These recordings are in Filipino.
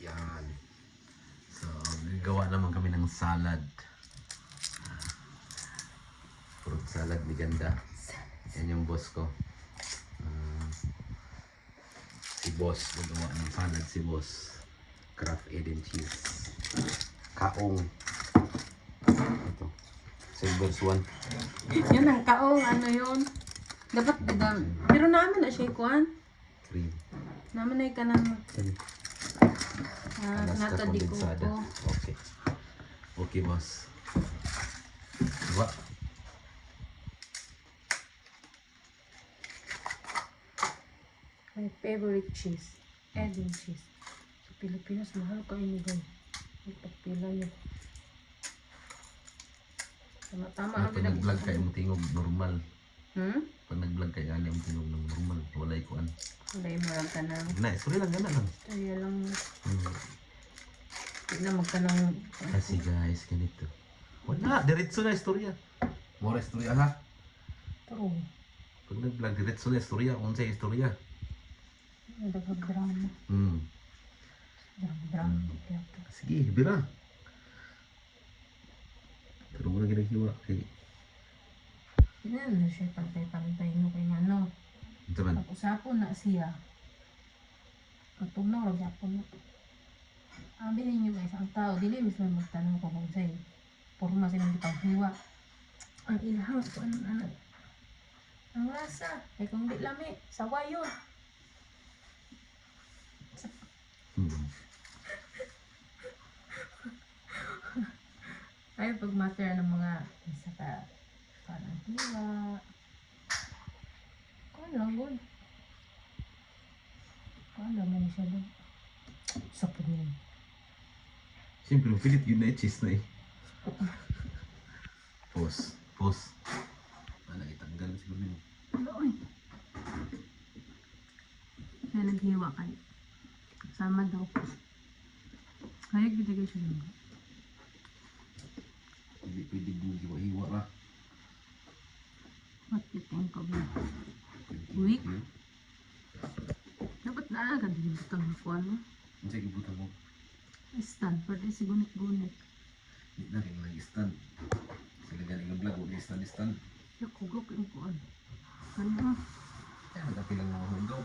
Yan. So, gagawa naman kami ng salad. Fruit salad ni Ganda. Yan yung boss ko. Si boss. Gagawa ng salad si boss. Kraft egg and cheese. Kaong. Ito. Silver Swan. Yun ang kaong, ano yun? Dapat dagang. Pero naman na siya ikuan. Cream. Naman na ka ng Alaska nata di condensada. ko. Okay. Okay, boss. Diba? My favorite cheese. Egg and cheese. Sa Pilipinas, mahal ka ini guys. Pagpila niyo. Tama-tama ang Pag nag-vlog kayo mo tingog normal. Hmm? Pag nag-vlog kayo ani mo tingog ng normal. Walay kuan. Wala yung marang ka na. Na, sorry lang gana lang. Kaya lang, Hmm. hindi na magtanong. Kasi guys, ganito. Wala, diretso na istorya. Mora istorya ha. Pero, Pag nag-vlog, diretso na istorya. Unsa istorya? nagag-drama. Hmm. Drama. Sige, bira. Pero mo na ginagawa kay... Hindi na siya pantay-pantay no kay nga no. Ito man. Pag-usapon na siya. Pagtugnaw, ragyapon na. Ang bilhin niyo guys, ang tao, dili mismo magtanong ko kung sa'yo. Purma silang gipaghiwa. Ang ilhang ko anong anak. Ang rasa, ay kung di lami, sawa yun. Hmm. Ay pag matter ng mga isa ka parang hiwa. Kung lang good. Kung lang mo siya doon. Sapod niya. Siyempre, pilit yun na cheese na eh. Pause. Pause. Wala, itanggal siguro yun. Ano oy? Kaya naghiwa kayo. Sama daw. Kaya gitigay siya lang. Hindi pwede hiwa-hiwa ra. What you think of it? Weak? Dapat na agad yung butang na kuha mo. Ang sige buta mo. Stand, pwede si gunit-gunit. Hindi na rin lang stand. Sila galing ang vlog, huwag stand. Nakugok yung kuha. Ano? Kaya nagkapilang mga hundo.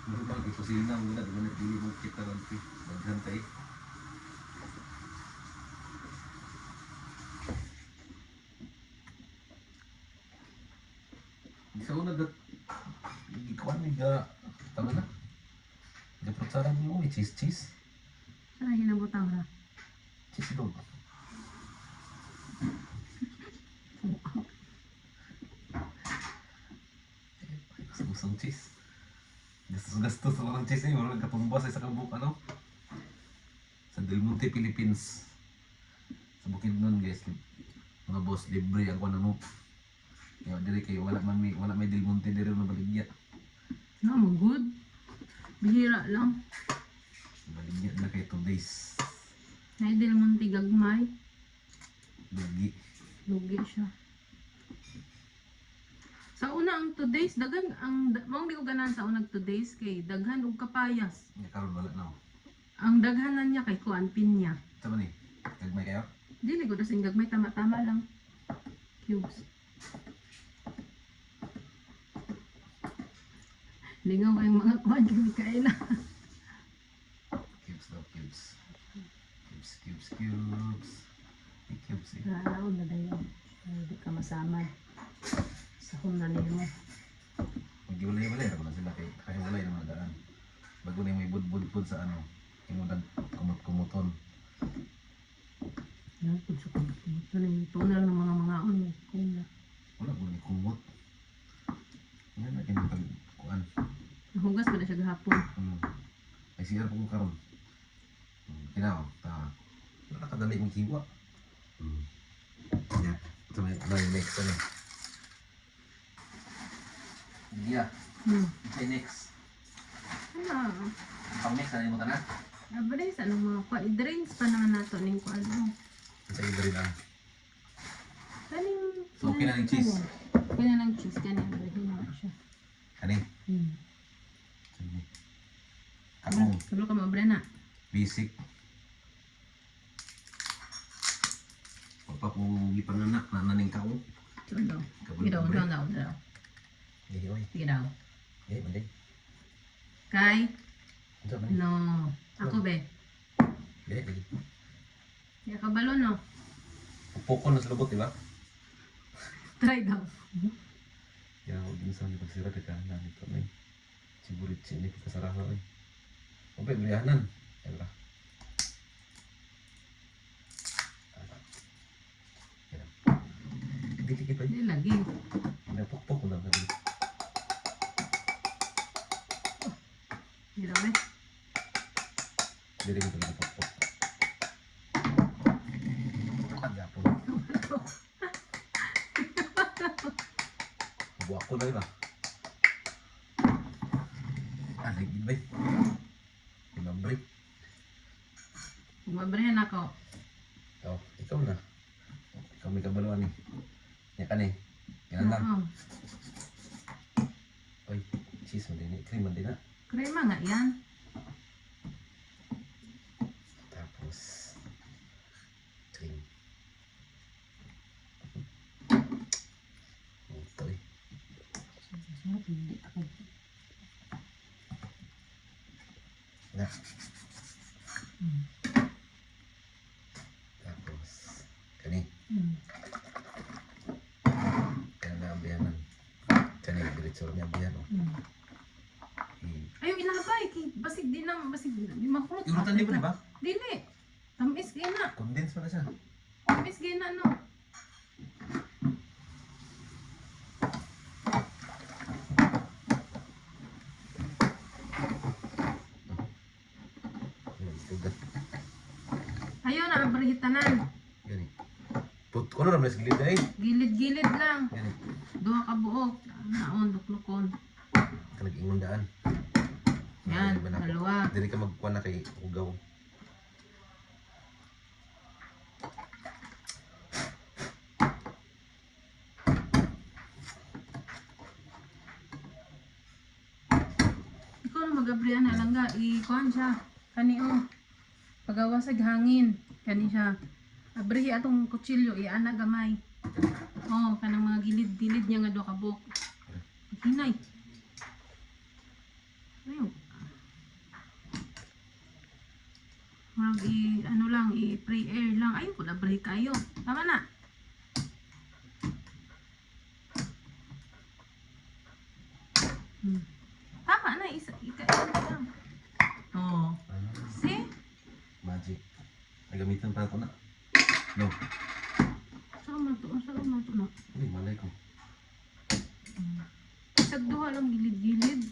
Normal, iposina mo na. Diba nagdili mo kita lang ito. Naghantay. Di sa una dat ikaw ni ga tama na. Ga protsara mo ni cheese. Saan hinabutang ra? Cheese dog. Susang cheese. Gastos sa walang cheese eh. Walang katumbas sa kabuk ano. Sa Del Monte, Philippines. Sa Bukidnon guys. Mga boss, libre ang kuha mo. Kaya diri kayo wala may Del Monte diri na baligya. No, mo good. Bihira lang. Baligya na kay 2 days. Naidil mong tigagmay. Lugi. Lugi siya. Sa una ang 2 days, daghan ang mao di ko ganan sa unang 2 days kay daghan og kapayas. Nga karon wala na. Ang daghanan niya kay kuan pinya. Tama ni. Kagmay kayo. Dili ko dasing gagmay tama-tama lang. Cubes. Lingaw kayong mga kuan kay Mikaela. Cubes daw, cubes. Cubes. May cubes eh. Lalaw na dayo. Hindi ka masamad. Sa na nimo. Mag-iwalay-walay ako na sila kay walay na mga daan. Bago na may bud-bud sa ano. Imudan kumot-kumuton. Yan, kung sa kumot. Ito na yung tunar ng mga on. Kuna. Wala ko ni kumot. Yan na kinang kuan. Nahugas ba na siya gahapon? Ay siya po ko karon. Kinaw, ta. Wala ka dali mong kiwa. Yeah. Ito may next ano. Yeah. Okay, next. Ano? Ang next ano mo tanan? Abres, anong mga kwa? I-drinks pa naman nato ning kwa ano. Sa idri lang. Kaning... So, okay na ng cheese? Okay na ng cheese. Kaning, ready na siya. Kani? Hmm. Sige. Kaong. Kabalo ka mabre na. Basic. Papa kung ipanganak na naning kaong. Saan daw? Kabalo Sige daw, mabre. saan daw, saan daw. Hindi, oy. Sige daw. Eh, mali. Kay? Ito, mali. No. Ako be. Dili, dili. Kaya kabalo no. Pupukon na sa lubot, di ba? Try daw. Kaya huwag minsan ni pagsira ka na nito na sigurit siya ni pagkasarahan ay. Ope, malihanan. Yan ba? Dikit pa. Hindi lagi. Napukpok ko lang. Hindi daw be. Dili ko talaga pukpok. Yapon. Buwak ko na yun ah. Lagi ba? Imabrik. Mabrihan ako. Oh, ikaw na. Ikaw may kabaluan eh. Yan ka na eh. Yan lang. Oo. Oy, cheese mo din eh. Cream mo din ah. Krema nga yan. Tapos, cream. Ito eh. Sarap, hindi ako. Na. Hmm. Tapos, kani. Hmm. Kaya na abiyanan. Kani, diretso niya abiyan oh. Hmm. Ayaw inabay. Basig din na. Basig din na. Di makulot. Iurutan di ba, di ba? Dili. Tamis gina. Condense mo na siya. Tamis gina no. Tugat. Ayaw na abrihitanan. Gani. Put, ano naman sa gilid ay? Gilid-gilid lang. Gani. Duha ka buok. Naon, duklukon. Kalag ingundaan. Yan, dalawa. Dili ka magkuha na kay ugaw. Ikaw na mag-abrihan na lang ga. Ikuhan siya. Kani o. Pagawasag hangin. Kani siya. Abrihi atong kutsilyo. Iana gamay. Oh, kanang mga gilid-gilid niya nga do kabuk. Hinay. Ayaw. Ano lang, i-pre-air lang. Ayun ko na break kayo. Tama na. Tama na, ika-ika lang. Oh. See? Magic. Nagamitan pa ako na. No. Saan man to na? Hindi, malay ko. Isag duha lang gilid-gilid.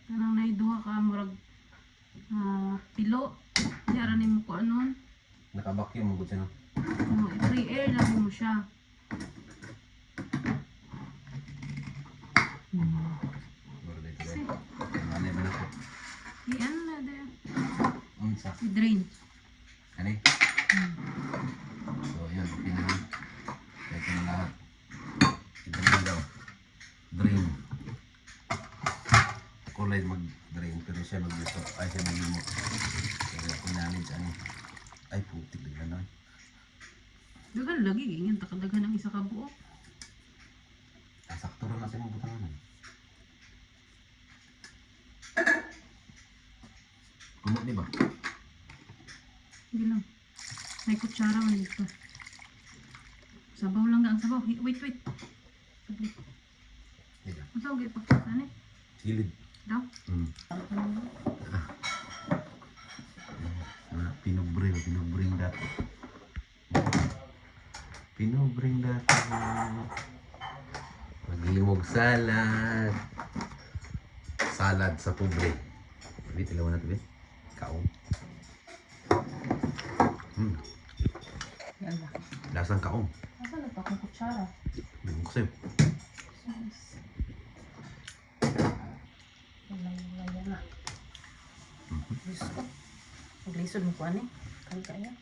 Karang naiduha ka murag pilo. Yara ni mo ko anon. Nakabakyum mo siya no? I-pre-air lang mo siya. Siguro dito Kasi, dahil. Malay ba na ko? i-ano na dahil. Unsa? I-drain. Kani? So yun, pinili. Ito na lahat. Ito na daw. Drain. Ako lang mag-drain pero siya mag-gusto. Ay siya mag-limot. Kaya ako namin siya ano. Ay putik na na. Dagan lagi, ganyan. Takadagan ng isa ka buo. Sakto rin na siya mabutang naman. Kumot di ba? Hindi lang. May kutsara man dito. Sabaw lang ang sabaw. Wait. Saglit. Di ba? Masaw gaya pagkaksan eh. Gilid. Daw? Pinubring dati. Pinubring dati. Maglimog salad. Salad sa pobre. Bit, ilawan natin bit. Kaong. Yan ba? Lasang kaong. Asa na pa akong kutsara? Bigong ko sa'yo. Yan na. Diyos ko. Maglisod mo ko ano eh. Kaya.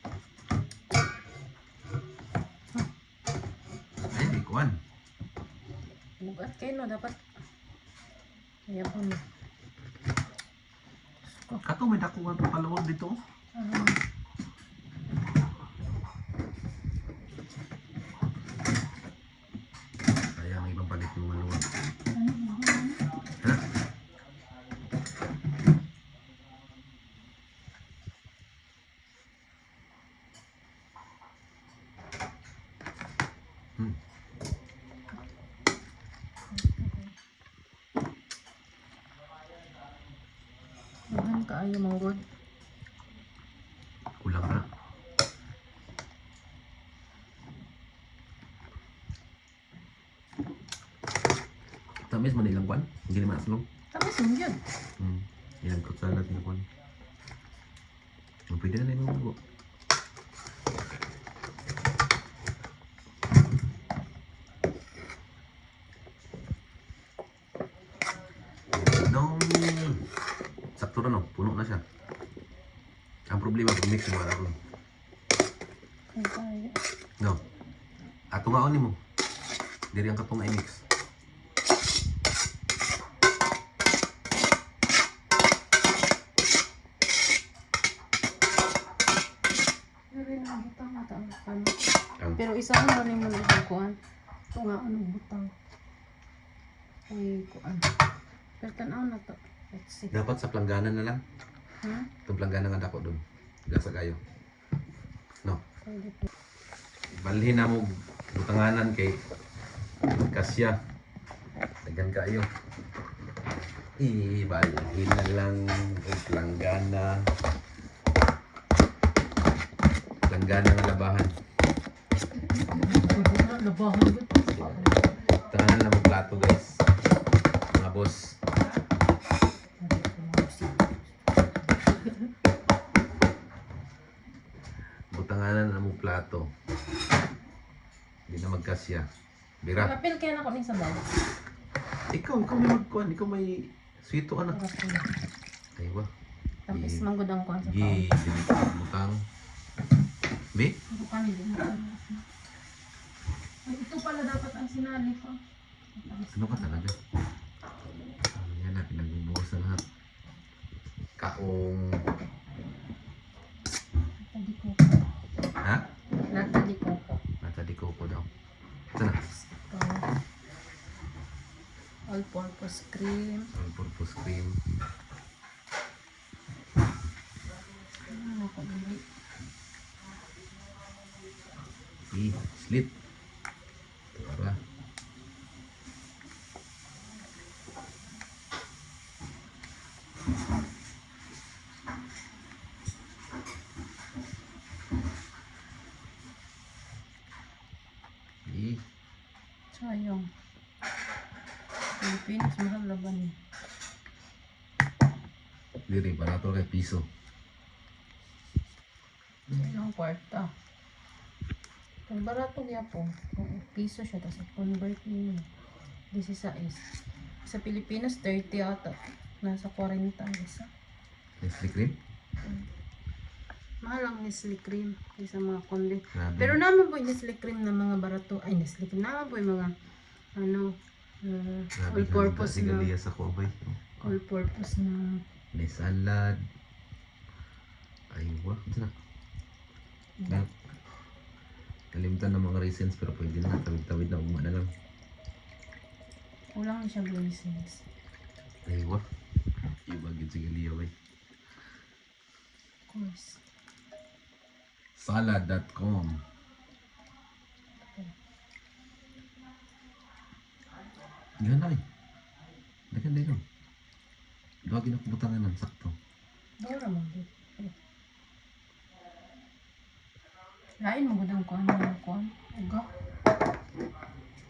Ay, di kuwan. Bugat kayo no. Dapat. Kaya po no. ko. Kato may dakuhan pa palawag dito. Ah, Sayang ibang palit yung maluwag. ano ba? Ha? Hmm. Dahan kaayo manggod. Kulang na. Tamis man ilang kwan? Hindi naman aslong. Tapos yun yun. Ilang kutsalat na kwan. Pwede na yung mga no. Sakto na no, puno na siya. Ang problema kung mix mo ako. Kaya kaya. No. Ato nga ni mo. Diri ang katong i-mix. Pero yung butang mataang paano. Ang Pero isa ko na rin mo na isang kuhan. Ito nga anong butang. Ay kuhan. Pero tanaw na to. Let's see. dapat sa planggana na lang. Ha? Itong planggana nga dako doon. Gasa kayo. No. Pwede po. Balhin na mo butanganan kay kasya. Tagan kayo. Ibalhin na lang ang planggana. Planggana nga labahan. Pwede na, labahan yun. Tanganan lang mo plato guys. Mga boss. Butanganan na mo plato. Hindi na magkasya. Bira. Kapil kaya na ko ni sabaw. Ikaw may magkuhan. Ikaw may sweeto ka na. Ay ba? Tapos manggod ang kuhan sa Gi, pao. dili butang. Be? Bukan din. Ay, ito pala dapat ang sinali ko. Ano ka talaga? Yan na, pinagbubuhos na lahat. Kaong... Tadi ko. Ha? Natali ko po. Nasa di ko daw. Ito na. All-purpose cream. All-purpose cream. Ano ko bili? Slit. Ito ba? Sayang. Pilipinas, mahal laban eh. Diri, barato kay piso. Ilang kwarta. Kung barato kaya po, kung piso siya, tapos convert niyo. 16. Sa Pilipinas, 30 ata. Nasa 40 ang isa. Nestle cream? Mahal ang Nestle cream kaysa mga konde. Grabe. Pero naman po yung Nestle cream na mga barato. Ay, Nestle cream. Naman po yung mga ano, Grabe, all-purpose na. Sigaliya sa kubay. All-purpose na. May salad. Aywa. Ito na. Kalimutan ng mga raisins pero pwede na. Tawid-tawid na. Uma na lang. Kulang na siya blazings. Aywa. Ibagin sigaliya bay. Of course. Salad.com. Yan na eh. Dagan din lang. Duwagin ako butangan ng sakto. Dora mo din. Lain mo gudang kuhan na kuhan. Uga.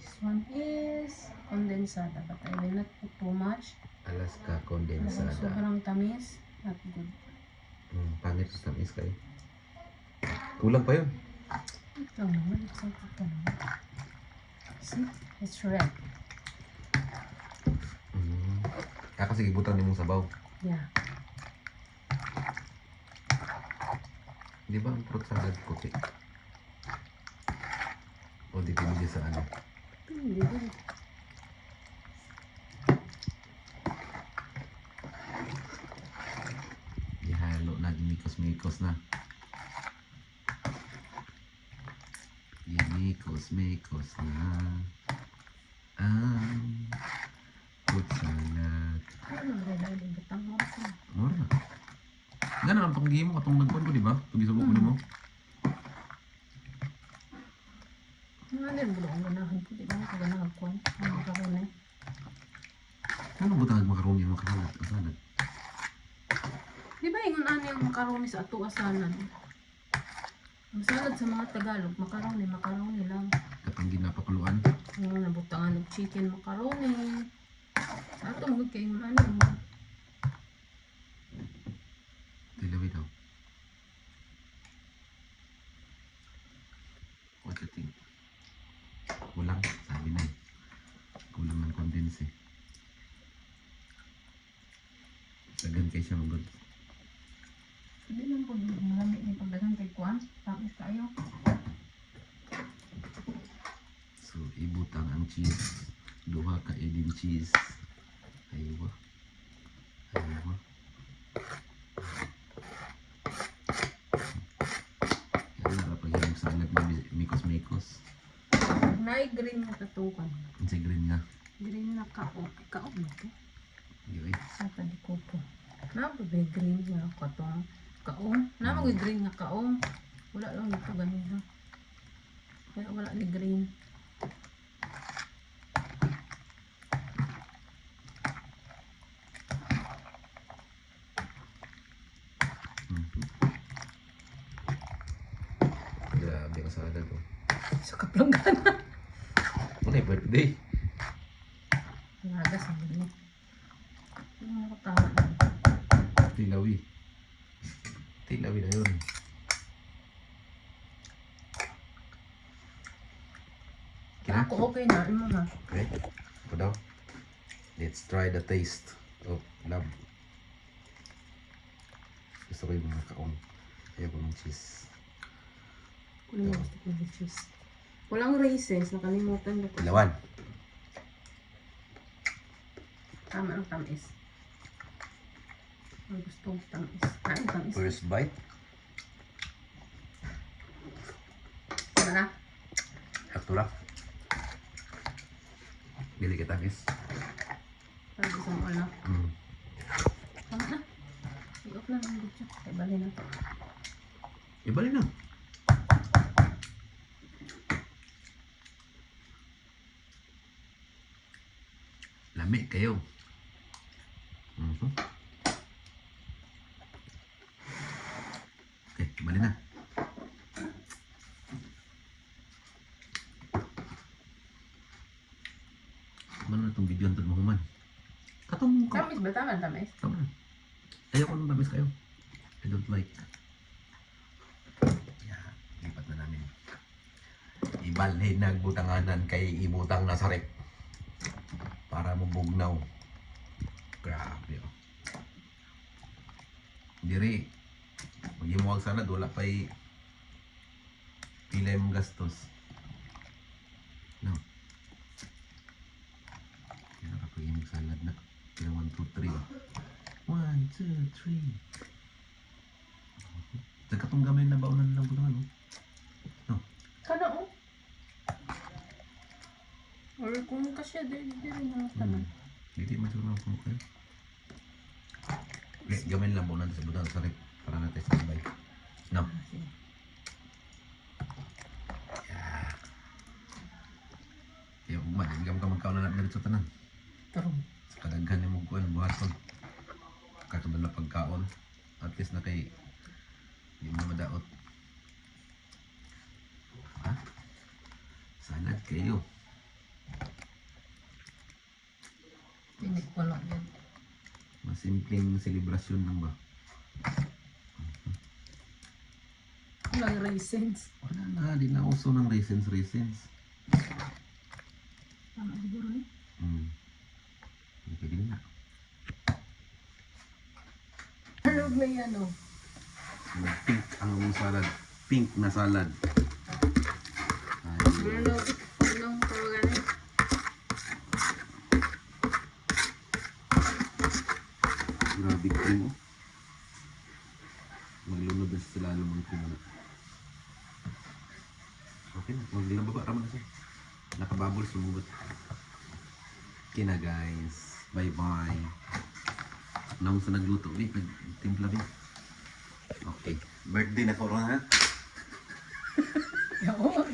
This one is condensada, but I will not put too much. Alaska Kasi condensada. sobrang tamis. Not good. Pangit sa tamis kayo. Kulang pa yun. Ito lang naman. Excited ka naman. See? It's red. Sige butang ni mong sabaw. Yeah. Di ba ang fruit salad puti? O dipindi sa ano? Hindi din. Mikos na. Mikos na. Ang fruit salad. Ano ba na din batang mo sa? Mura. Ganun ang tunggi mo, katong nagkuhan ko, di ba? Tunggi sa buko mo. Nga din bulo ang ganahan ko, di ba? Ang ganahan ko. Ang makaroni. Ano butang makaroni ang salad? Di ba yung ano yung makaroni sa ato asalan? Ang salad sa mga Tagalog, makaroni lang. Katong ginapakuluan. Yung nabutangan ng chicken macaroni. Sa ato magod kayo yung ano. Tilawi daw. What you think? Kulang, sabi na eh. Kulang ng condense eh. Dagan kayo siya magod. Hindi lang po marami ni pagdagang kay Kwan. Tapos kayo. So, ibutang ang cheese. Duha ka din cheese. Aywa. Yan na kapag yung salad na mikos. Nay green na katukan. Ang si green nga. Green na kaon. Kaon na to. Yun. Sa ko po. Nababay green nga katong kaon. Nababay green nga kaon. Wala lang ito ganun ha. Kaya wala ni green. Grabe ang salad oh. Sa kaplangganan. Ano yung birthday? Nagas ang ganyan. Yung mga tama na. Tilawi. Tilawi na yun. Kina? Ako okay na. Ano na. Okay. Ito daw. Let's try the taste of love. Gusto ko yung mga kaong. Ayaw ko ng cheese. Kunin mo gusto ko yung cheese. Walang raisins. Nakalimutan ko. Ilawan. Tama ang tamis. Ang gusto kong tamis. Ang tamis. First bite. Tama na. Sakto lang. Bili kita guys. Parang gusto mo ano. Tama na. I-off na ang video. Kaya bali na. Ibalik na. Lami kayo. Okay, balik na. Ano na itong video ang mo human? Katong ko. Tamis ba? Tama ang tamis. Tama na. Ayaw ko nung tamis kayo. I don't like. Yeah, lipat na namin. Ibalhin nagbutanganan kay ibutang nasarek. Para mabugnaw. Grabe oh. Diri. Magimuwag salad. Wala pa'y pilay mong gastos. No. Yan nakapagimig salad na. Kaya 1, 2, 3. 1, 2, 3. Nagkatong gamay na baunan ng butangan oh. No. Kana o. Or kung kasya, di rin mga tanan. Hindi masunod ko kayo. Okay, gamay lang baunan sa butangan sa rep. Para natin sa sabay. No. Yeah. Kaya ugma, hindi ka magkaon na natin sa tanan. Tarong. Sa kadaghan yung mugkuhan, buhaton. Kakabala pagkaon. At least na kay hindi mo madaot. Ha? Salad kayo. Pinig ko lang yan. Masimpleng selebrasyon lang ba? Walang raisins. Wala na, di na uso ng raisins. Tama siguro ni. Hindi pwede na. Ano ba yan o? Pink ang salad. Pink na salad. Ay, Ano? Anong tawagan niya? grabe cream oh. Maglunod na sila lumang kumuna. Okay na, maglilababa raman na siya. Nakababol, sumugot. Okay na guys, bye bye. Naong sa nagluto, nagtimpla din. Okay, birthday na ko ha. Oo,